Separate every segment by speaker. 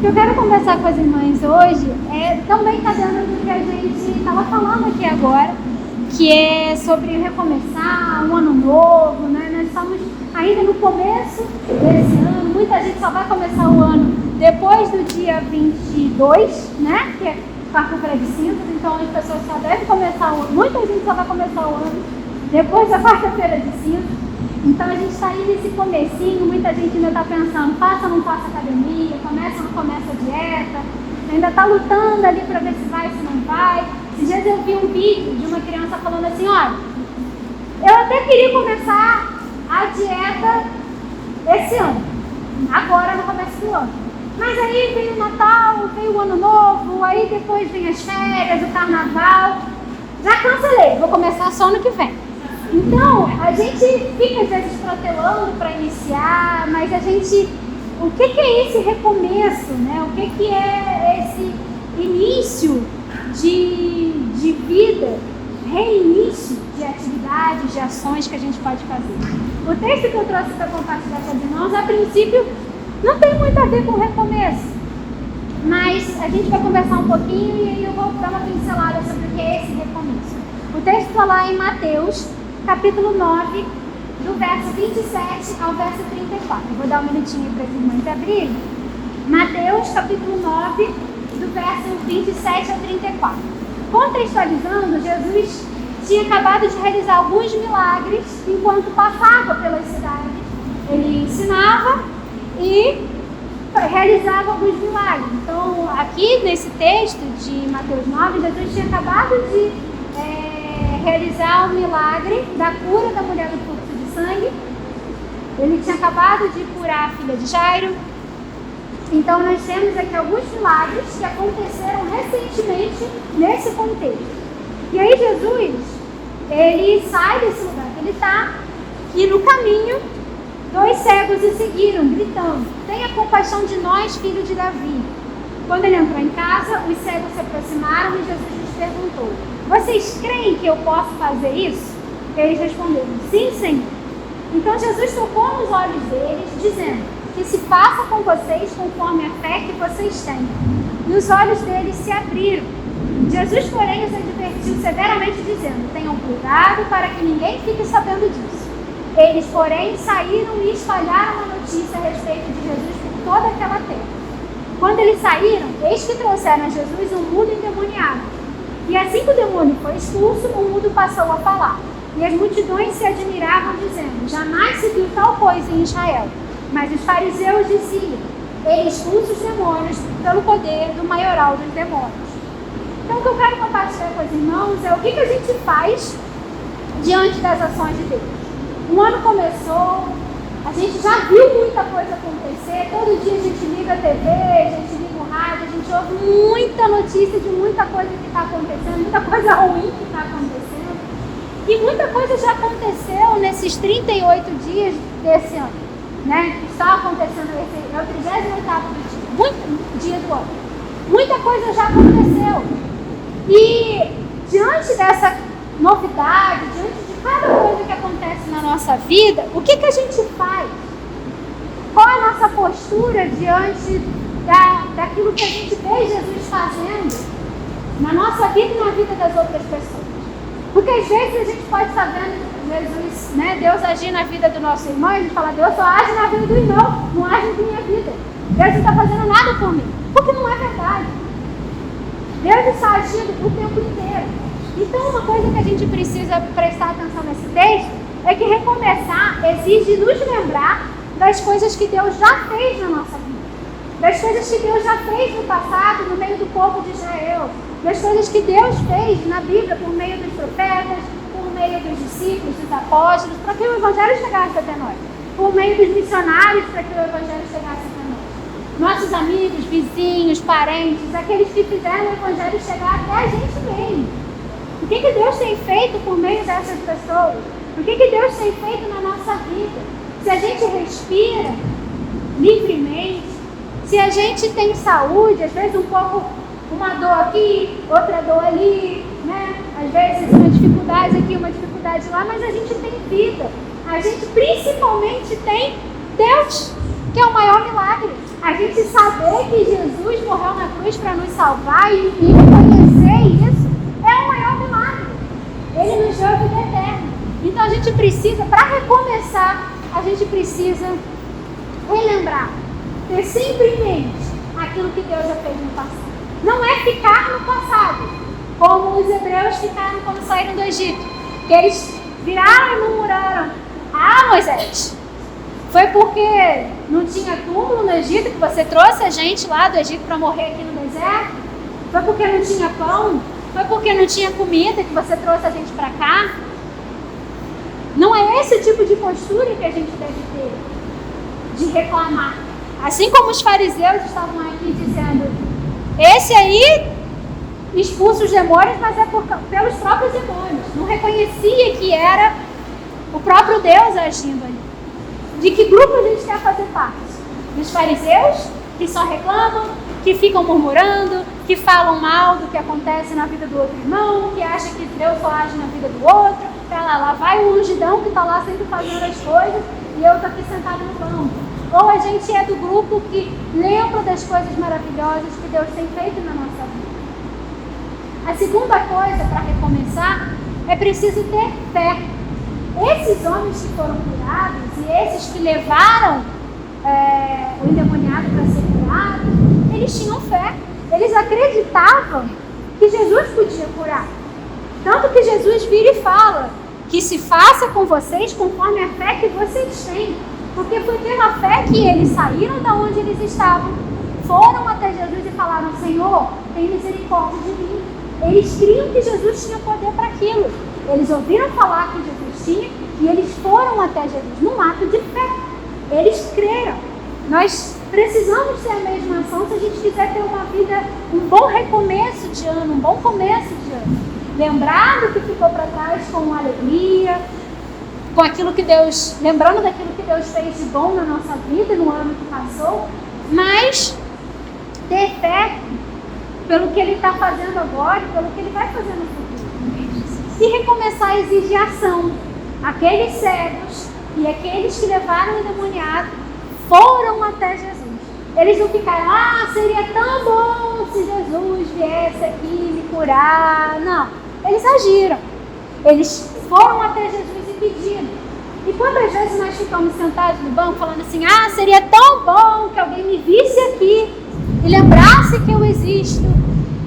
Speaker 1: O que eu quero conversar com as irmãs hoje também está dentro do que a gente estava falando aqui agora, que é sobre recomeçar, um ano novo, né? Nós estamos ainda no começo desse ano, muita gente só vai começar o ano depois do dia 22, né? Que é quarta-feira de cinzas, então as pessoas só devem começar o ano, muita gente só vai começar o ano depois da quarta-feira de cinzas. Então a gente está aí nesse comecinho, muita gente ainda está pensando, faça ou não faça academia, começa ou não começa a dieta, ainda está lutando ali para ver se vai ou se não vai. Esses dias eu vi um vídeo de uma criança falando assim, olha, eu até queria começar a dieta esse ano, agora no começo do ano. Mas aí veio o Natal, veio o Ano Novo, aí depois vem as férias, o Carnaval. Já cancelei, vou começar só ano que vem. Então, a gente fica às vezes protelando para iniciar, mas o que é esse recomeço, né? O que é esse início de vida, reinício de atividades, de ações que a gente pode fazer? O texto que eu trouxe para compartilhar com as irmãs, a princípio, não tem muito a ver com recomeço, mas a gente vai conversar um pouquinho e aí eu vou dar uma pincelada sobre o que é esse recomeço. O texto está lá em Mateus, capítulo 9, do verso 27 ao verso 34. Eu vou dar um minutinho para as irmãs abrirem. Mateus, capítulo 9, do verso 27 ao 34. Contextualizando, Jesus tinha acabado de realizar alguns milagres enquanto passava pelas cidades. Ele ensinava e realizava alguns milagres. Então, aqui nesse texto de Mateus 9, Jesus tinha acabado de realizar o milagre da cura da mulher do fluxo de sangue. Ele tinha acabado de curar a filha de Jairo. Então nós temos aqui alguns milagres que aconteceram recentemente nesse contexto. E aí Jesus, ele sai desse lugar que ele está e no caminho 2 cegos o seguiram, gritando, tenha compaixão de nós, filho de Davi. Quando ele entrou em casa, os cegos se aproximaram e Jesus lhes perguntou, vocês creem que eu posso fazer isso? Eles responderam, sim, Senhor. Então Jesus tocou nos olhos deles, dizendo, que se faça com vocês conforme a fé que vocês têm. E os olhos deles se abriram. Jesus, porém, os advertiu severamente, dizendo, tenham cuidado para que ninguém fique sabendo disso. Eles, porém, saíram e espalharam a notícia a respeito de Jesus por toda aquela terra. Quando eles saíram, eis que trouxeram a Jesus um mudo endemoniado. E assim que o demônio foi expulso, o mudo passou a falar. E as multidões se admiravam, dizendo, jamais se viu tal coisa em Israel. Mas os fariseus diziam, ele expulsa os demônios pelo poder do maioral dos demônios. Então o que eu quero compartilhar com os irmãos é o que a gente faz diante das ações de Deus. O ano começou, a gente já viu muita coisa acontecer, todo dia a gente liga a TV, a gente liga o rádio, a gente ouve muita notícia de muita coisa que está acontecendo, muita coisa ruim que está acontecendo. E muita coisa já aconteceu nesses 38 dias desse ano, né? Está acontecendo, esse é o 38º dia do ano. Muita coisa já aconteceu. E diante dessa novidade, diante de cada coisa que acontece na nossa vida, o que a gente faz? Qual é a nossa postura diante daquilo que a gente vê Jesus fazendo na nossa vida e na vida das outras pessoas? Porque às vezes a gente pode estar vendo Jesus, né, Deus agir na vida do nosso irmão e a gente fala, Deus só age na vida do irmão, não age na minha vida. Deus não está fazendo nada por mim. Porque não é verdade. Deus está agindo o tempo inteiro. Então uma coisa que a gente precisa prestar atenção nesse texto é que recomeçar exige nos lembrar das coisas que Deus já fez na nossa vida. Das coisas que Deus já fez no passado, no meio do povo de Israel. Das coisas que Deus fez na Bíblia por meio dos profetas, por meio dos discípulos, dos apóstolos, para que o Evangelho chegasse até nós. Por meio dos missionários, para que o Evangelho chegasse até nós. Nossos amigos, vizinhos, parentes, aqueles que fizeram o Evangelho chegar até a gente mesmo. O que Deus tem feito por meio dessas pessoas? O que Deus tem feito na nossa vida? Se a gente respira livremente, se a gente tem saúde, às vezes um pouco, uma dor aqui, outra dor ali, né? Às vezes uma dificuldade aqui, uma dificuldade lá, mas a gente tem vida. A gente principalmente tem Deus, que é o maior milagre. A gente saber que Jesus morreu na cruz para nos salvar e reconhecer isso é o maior milagre. Ele nos deu a vida eterna. Então a gente precisa, para recomeçar, a gente precisa relembrar, ter sempre em mente aquilo que Deus já fez no passado. Não é ficar no passado, como os hebreus ficaram quando saíram do Egito. Que eles viraram e murmuraram: ah, Moisés, foi porque não tinha túmulo no Egito que você trouxe a gente lá do Egito para morrer aqui no deserto? Foi porque não tinha pão? Foi porque não tinha comida que você trouxe a gente para cá? Não é esse tipo de postura que a gente deve ter, de reclamar. Assim como os fariseus estavam aqui dizendo: esse aí expulsa os demônios, mas é pelos próprios demônios. Não reconhecia que era o próprio Deus agindo ali. De que grupo a gente quer fazer parte? Dos fariseus, que só reclamam, que ficam murmurando, que falam mal do que acontece na vida do outro irmão, que acham que Deus só age na vida do outro. Lá vai o ungidão que está lá sempre fazendo as coisas e eu estou aqui sentado no banco. Ou a gente é do grupo que lembra das coisas maravilhosas que Deus tem feito na nossa vida. A segunda coisa para recomeçar é preciso ter fé. Esses homens que foram curados e esses que levaram o endemoniado para ser curado, eles tinham fé. Eles acreditavam que Jesus podia curar. Tanto que Jesus vira e fala que se faça com vocês conforme a fé que vocês têm. Porque foi pela fé que eles saíram da onde eles estavam, foram até Jesus e falaram: Senhor, tem misericórdia de mim. Eles criam que Jesus tinha poder para aquilo. Eles ouviram falar que Jesus tinha e eles foram até Jesus num ato de fé. Eles creram. Nós precisamos ter a mesma ação se a gente quiser ter uma vida, um bom recomeço de ano, um bom começo de ano. Lembrar do que ficou para trás com alegria, com aquilo que Deus, lembrando daquilo que Deus fez de bom na nossa vida no ano que passou, mas ter fé pelo que Ele está fazendo agora e pelo que Ele vai fazer no futuro. E recomeçar exige ação. Aqueles cegos e aqueles que levaram o endemoniado foram até Jesus. Eles não ficaram: ah, seria tão bom se Jesus viesse aqui me curar. Não, eles agiram. Eles foram até Jesus e pediram. E quantas vezes nós ficamos sentados no banco falando assim: ah, seria tão bom que alguém me visse aqui e lembrasse que eu existo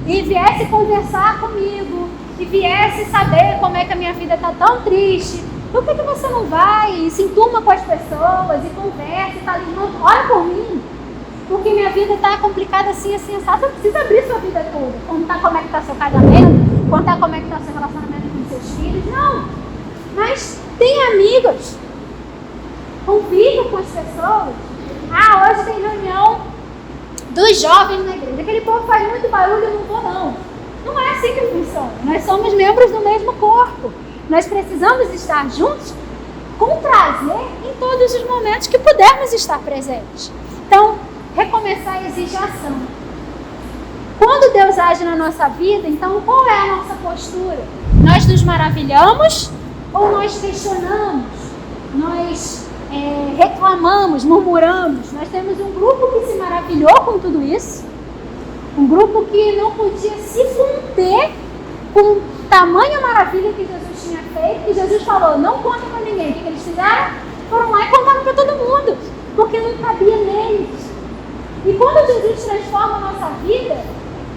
Speaker 1: e viesse conversar comigo e viesse saber como é que a minha vida está tão triste. Por que você não vai e se entuma com as pessoas e conversa e está ali: não, olha por mim, porque minha vida está complicada assim, assim, assim. Você não precisa abrir sua vida toda, contar como é que está seu casamento, contar como é que está seu relacionamento com seus filhos. Não, mas tem amigos, convive com as pessoas. Ah, hoje tem reunião dos jovens na igreja. Aquele povo faz muito barulho, eu não vou não. Não é assim que funciona. Nós somos membros do mesmo corpo. Nós precisamos estar juntos com prazer em todos os momentos que pudermos estar presentes. Então, recomeçar exige ação. Quando Deus age na nossa vida, então qual é a nossa postura? Nós nos maravilhamos ou nós questionamos? Nós reclamamos, murmuramos? Nós temos um grupo que se maravilhou com tudo isso. Um grupo que não podia se conter com tamanha maravilha que Jesus tinha feito, que Jesus falou: não conta para ninguém. O que eles fizeram? Foram lá e contaram para todo mundo, porque não cabia neles. E quando Jesus transforma a nossa vida,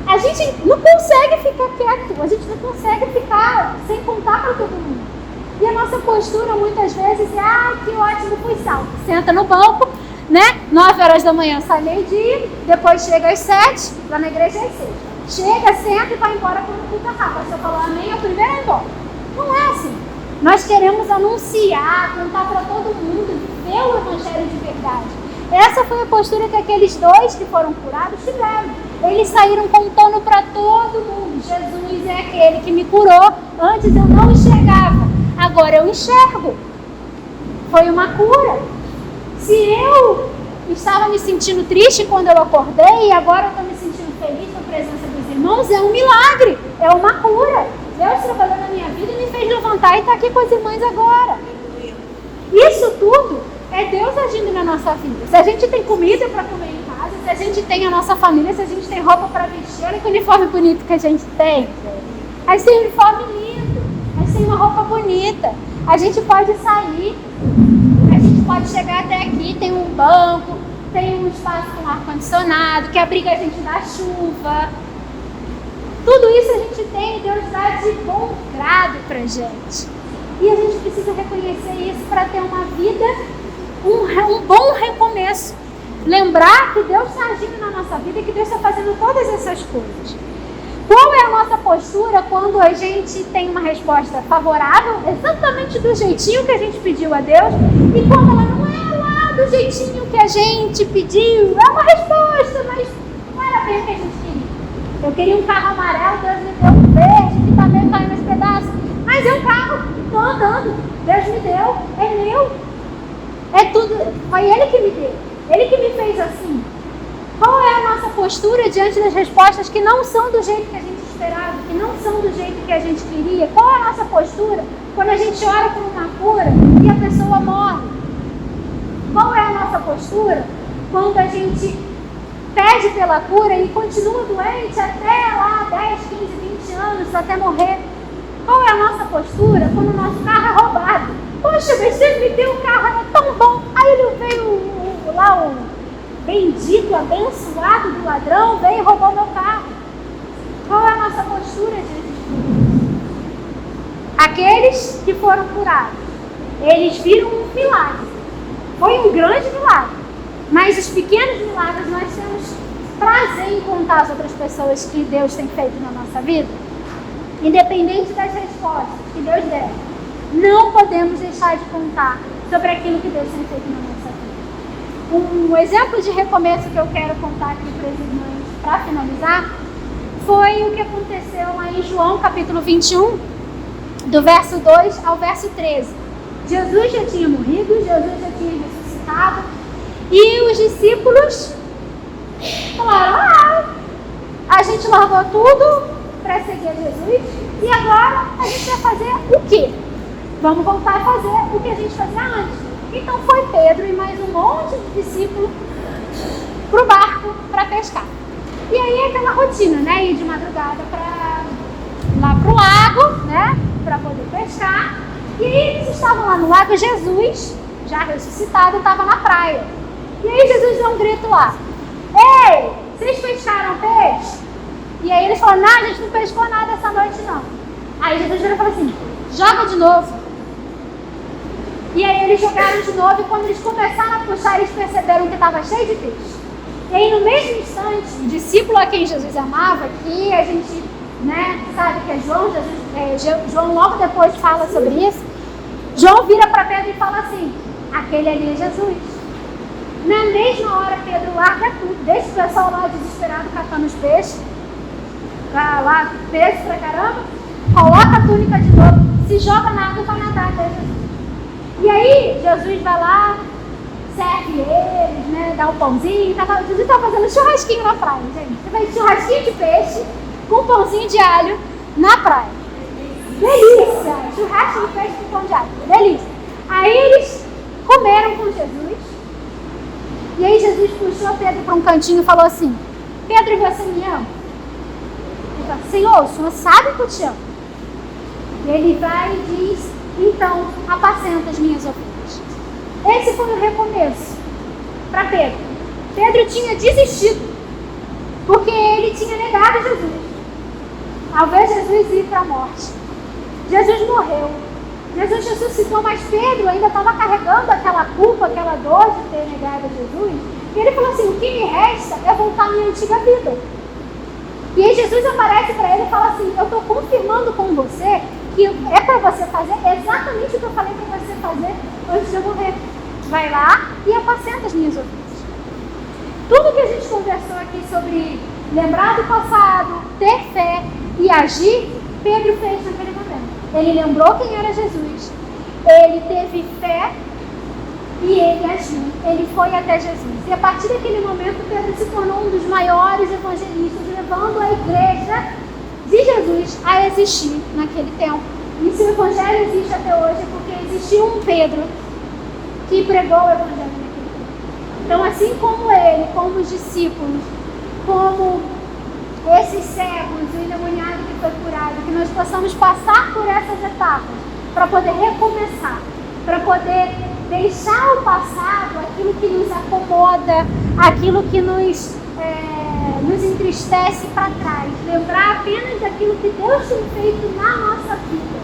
Speaker 1: a gente não consegue ficar quieto, a gente não consegue ficar sem contar para todo mundo. E a nossa postura muitas vezes é: ah, que ótimo, fui salvo. Senta no banco, né? 9 horas da manhã sai meio-dia, depois chega às 7, lá na igreja às 6. Chega, senta e vai embora quando fica rápido. Se eu falar amém, é o primeiro a ir embora. Não é assim. Nós queremos anunciar, contar para todo mundo, viver o evangelho de verdade. Essa foi a postura que aqueles dois que foram curados tiveram. Eles saíram contando para todo mundo: Jesus é aquele que me curou. Antes eu não enxergava, agora eu enxergo. Foi uma cura. Se eu estava me sentindo triste quando eu acordei e agora eu estou me sentindo feliz na presença dos irmãos, é um milagre, é uma cura. Deus trabalhou na minha vida e me fez levantar e estar aqui com as irmãs agora. Isso tudo é Deus agindo na nossa vida. Se a gente tem comida para comer em casa, se a gente tem a nossa família, se a gente tem roupa para vestir, olha que uniforme bonito que a gente tem. A gente tem um uniforme lindo, a gente tem uma roupa bonita, a gente pode sair, a gente pode chegar até aqui, tem um banco, tem um espaço com ar-condicionado, que abriga a gente da chuva. Tudo isso a gente tem e Deus dá de bom grado pra gente. E a gente precisa reconhecer isso para ter uma vida, um bom recomeço. Lembrar que Deus está agindo na nossa vida e que Deus está fazendo todas essas coisas. Qual é a nossa postura quando a gente tem uma resposta favorável, exatamente do jeitinho que a gente pediu a Deus, e quando ela não é lá do jeitinho que a gente pediu, é uma resposta, mas não era bem o que a gente queria. Eu queria um carro amarelo, Deus me deu um verde, que está meio caindo nos pedaços, mas é um carro, estou andando, Deus me deu, é meu, é tudo, foi Ele que me deu, Ele que me fez assim. Qual é a nossa postura diante das respostas que não são do jeito que a gente esperava, que não são do jeito que a gente queria? Qual é a nossa postura quando a gente ora por uma cura e a pessoa morre? Qual é a nossa postura quando a gente pede pela cura e continua doente até lá 10, 15, 20 anos, até morrer? Qual é a nossa postura quando o nosso carro é roubado? Poxa, mas você me deu um carro, era tão bom. Aí ele veio lá o bendito, abençoado do ladrão, veio e roubou meu carro. Qual é a nossa postura diante disso? Aqueles que foram curados, eles viram um milagre. Foi um grande milagre. Mas os pequenos milagres nós temos prazer em contar às outras pessoas que Deus tem feito na nossa vida. Independente das respostas que Deus der, não podemos deixar de contar sobre aquilo que Deus tem feito na nossa vida. Um exemplo de recomeço que eu quero contar aqui para as irmãs, para finalizar, foi o que aconteceu lá em João capítulo 21, do verso 2 ao verso 13. Jesus já tinha morrido, Jesus já tinha ressuscitado, e os discípulos falaram: a gente largou tudo para seguir Jesus, e agora a gente vai fazer o quê? Vamos voltar a fazer o que a gente fazia antes. Então foi Pedro e mais um monte de discípulos para o barco para pescar. E aí aquela rotina, né? Ir de madrugada lá para o lago, né? Para poder pescar. E aí eles estavam lá no lago, Jesus, já ressuscitado, estava na praia. E aí Jesus deu um grito lá: ei, vocês pescaram peixe? E aí eles falaram: não, a gente não pescou nada essa noite não. Aí Jesus virou e falou assim: joga de novo. E aí eles jogaram de novo, e quando eles começaram a puxar, eles perceberam que estava cheio de peixe. E aí no mesmo instante, o discípulo a quem Jesus amava, que a gente, né, sabe que é João, João logo depois fala sobre isso, João vira para Pedro e fala assim: aquele ali é Jesus. Na mesma hora Pedro larga tudo, deixa o pessoal lá desesperado catando os peixes, lá peixe pra caramba, coloca a túnica de novo, se joga na água e vai nadar até Jesus. E aí, Jesus vai lá, serve eles, né, dá o pãozinho. Jesus está fazendo churrasquinho na praia, gente. Você faz churrasquinho de peixe com pãozinho de alho na praia. Delícia! Churrasco de peixe com pão de alho. Delícia! Aí eles comeram com Jesus. E aí Jesus puxou Pedro para um cantinho e falou assim: Pedro, você me ama? Ele fala: Senhor, o Senhor sabe que eu te amo. E ele vai e diz: então, apacenta as minhas ovelhas. Esse foi o recomeço para Pedro. Pedro tinha desistido, porque ele tinha negado Jesus. Ao ver Jesus ir para a morte, Jesus morreu, Jesus ressuscitou, mas Pedro ainda estava carregando aquela culpa, aquela dor de ter negado Jesus. E ele falou assim: o que me resta é voltar à minha antiga vida. E aí Jesus aparece para ele e fala assim: eu estou confirmando com você que é para você fazer exatamente o que eu falei para você fazer antes de eu morrer. Vai lá e apacenta as minhas ovelhas. Tudo que a gente conversou aqui sobre lembrar do passado, ter fé e agir, Pedro fez naquele momento. Ele lembrou quem era Jesus, ele teve fé e ele agiu. Ele foi até Jesus. E a partir daquele momento, Pedro se tornou um dos maiores evangelistas, levando a igreja de Jesus a existir naquele tempo. E se o evangelho existe até hoje é porque existiu um Pedro que pregou o evangelho naquele tempo. Então, assim como ele, como os discípulos, como esses cegos, o endemoniado que foi curado, que nós possamos passar por essas etapas para poder recomeçar, para poder deixar o passado, aquilo que nos acomoda, aquilo que nos entristece para trás, lembrar apenas daquilo que Deus tem feito na nossa vida,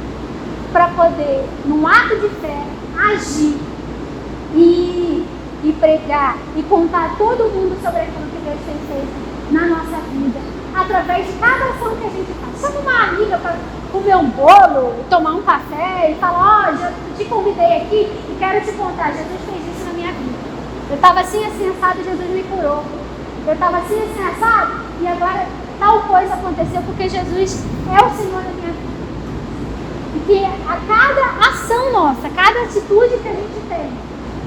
Speaker 1: para poder, num ato de fé, agir e pregar e contar a todo mundo sobre aquilo que Deus tem feito na nossa vida, através de cada ação que a gente faz. Chama uma amiga para comer um bolo, tomar um café e falar: ó, já te convidei aqui e quero te contar, Jesus fez isso na minha vida. Eu estava assim assado, Jesus me curou. Eu estava assim assado e agora tal coisa aconteceu porque Jesus é o Senhor da minha vida. E que a cada ação nossa, cada atitude que a gente tem,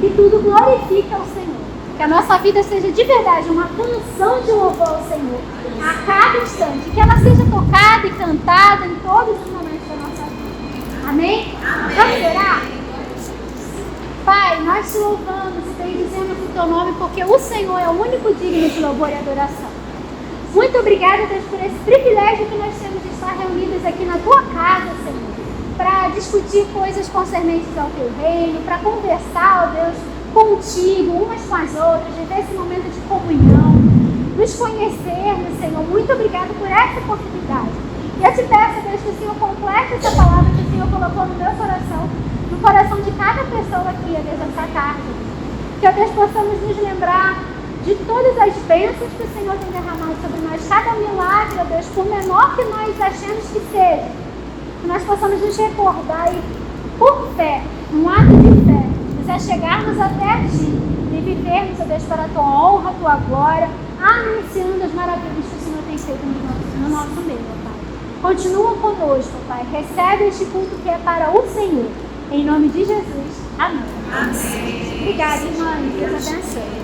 Speaker 1: que tudo glorifica o Senhor. Que a nossa vida seja de verdade uma canção de louvor ao Senhor a cada instante. Que ela seja tocada e cantada em todos os momentos da nossa vida. Amém? Vamos orar? Pai, nós te louvamos e bendizemos o teu nome porque o Senhor é o único digno de louvor e adoração. Muito obrigada, Deus, por esse privilégio que nós temos de estar reunidos aqui na tua casa, Senhor, para discutir coisas concernentes ao teu reino, para conversar, ó Deus, contigo, umas com as outras, viver esse momento de comunhão, nos conhecermos, Senhor. Muito obrigada por essa oportunidade. E eu te peço, Deus, que o Senhor complete essa palavra que o Senhor colocou no meu coração, no coração de cada pessoa aqui, ó Deus, essa tarde. Que, ó Deus, possamos nos lembrar de todas as bênçãos que o Senhor tem derramado sobre nós, cada milagre, ó Deus, por menor que nós achemos que seja, que nós possamos nos recordar e, por fé, um ato de fé, nos achegarmos até Ti e vivermos, ó Deus, para a Tua honra, a Tua glória, anunciando as maravilhas que o Senhor tem feito no nosso meio, ó Pai. Continua conosco, Pai. Recebe este culto que é para o Senhor. Em nome de Jesus. Amém.
Speaker 2: Amém.
Speaker 1: Obrigada, irmãs. Deus abençoe.